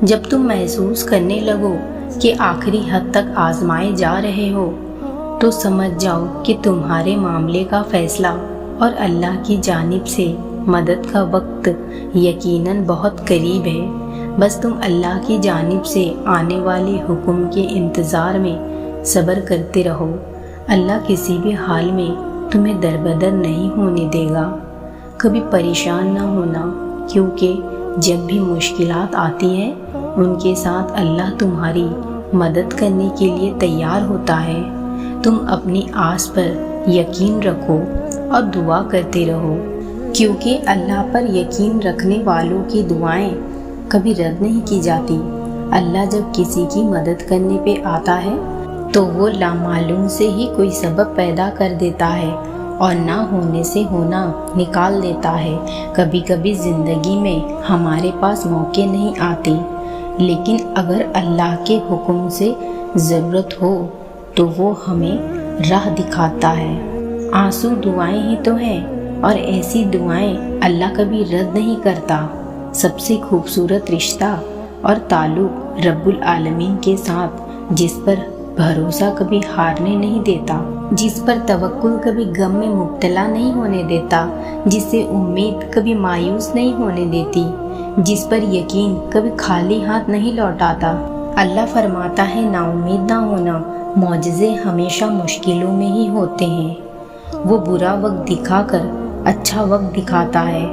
جب تم محسوس کرنے لگو کہ آخری حد تک آزمائے جا رہے ہو تو سمجھ جاؤ کہ تمہارے معاملے کا فیصلہ اور اللہ کی جانب سے مدد کا وقت یقیناً بہت قریب ہے۔ بس تم اللہ کی جانب سے آنے والے حکم کے انتظار میں صبر کرتے رہو۔ اللہ کسی بھی حال میں تمہیں دربدر نہیں ہونے دے گا۔ کبھی پریشان نہ ہونا، کیونکہ جب بھی مشکلات آتی ہیں ان کے ساتھ اللہ تمہاری مدد کرنے کے لیے تیار ہوتا ہے۔ تم اپنی آس پر یقین رکھو اور دعا کرتے رہو، کیونکہ اللہ پر یقین رکھنے والوں کی دعائیں کبھی رد نہیں کی جاتی۔ اللہ جب کسی کی مدد کرنے پہ آتا ہے تو وہ لامعلوم سے ہی کوئی سبب پیدا کر دیتا ہے اور نہ ہونے سے ہونا نکال دیتا ہے۔ کبھی کبھی زندگی میں ہمارے پاس موقع نہیں آتے، لیکن اگر اللہ کے حکم سے ضرورت ہو تو وہ ہمیں راہ دکھاتا ہے۔ آنسو دعائیں ہی تو ہیں، اور ایسی دعائیں اللہ کبھی رد نہیں کرتا۔ سب سے خوبصورت رشتہ اور تعلق رب العالمین کے ساتھ، جس پر بھروسہ کبھی ہارنے نہیں دیتا، جس پر توکل کبھی غم میں مبتلا نہیں ہونے دیتا، جس سے امید کبھی مایوس نہیں ہونے دیتی، جس پر یقین کبھی خالی ہاتھ نہیں لوٹاتا۔ اللہ فرماتا ہے نا امید نہ ہونا، معجزے ہمیشہ مشکلوں میں ہی ہوتے ہیں۔ وہ برا وقت دکھا کر اچھا وقت دکھاتا ہے۔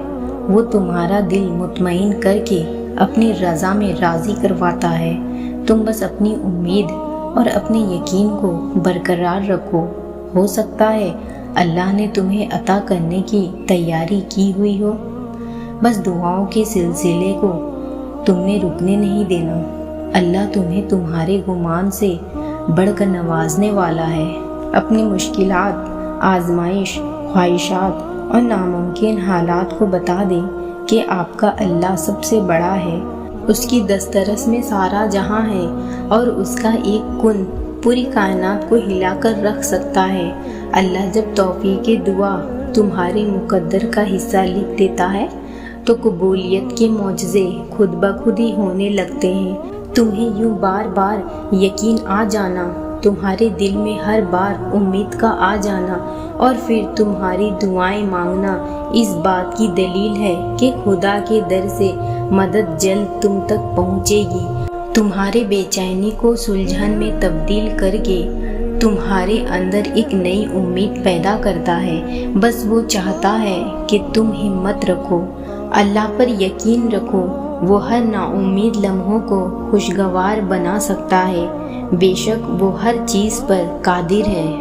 وہ تمہارا دل مطمئن کر کے اپنی رضا میں راضی کرواتا ہے۔ تم بس اپنی امید اور اپنے یقین کو برقرار رکھو۔ ہو سکتا ہے اللہ نے تمہیں عطا کرنے کی تیاری کی ہوئی ہو۔ بس دعاؤں کے سلسلے کو تم نے رکنے نہیں دینا۔ اللہ تمہیں تمہارے گمان سے بڑھ کر نوازنے والا ہے۔ اپنی مشکلات، آزمائش، خواہشات اور ناممکن حالات کو بتا دیں کہ آپ کا اللہ سب سے بڑا ہے۔ اس کی دسترس میں سارا جہاں ہے اور اس کا ایک کن پوری کائنات کو ہلا کر رکھ سکتا ہے۔ اللہ جب توفیق دعا تمہارے مقدر کا حصہ لکھ دیتا ہے تو قبولیت کے معجزے خود بخود ہی ہونے لگتے ہیں۔ تمہیں یوں بار بار یقین آ جانا، تمہارے دل میں ہر بار امید کا آ جانا اور پھر تمہاری دعائیں مانگنا اس بات کی دلیل ہے کہ خدا کے در سے مدد جلد تم تک پہنچے گی۔ تمہارے بے چینی کو سلجھن میں تبدیل کر کے تمہارے اندر ایک نئی امید پیدا کرتا ہے۔ بس وہ چاہتا ہے کہ تم ہمت رکھو، اللہ پر یقین رکھو۔ وہ ہر نا امید لمحوں کو خوشگوار بنا سکتا ہے۔ بے شک وہ ہر چیز پر قادر ہے۔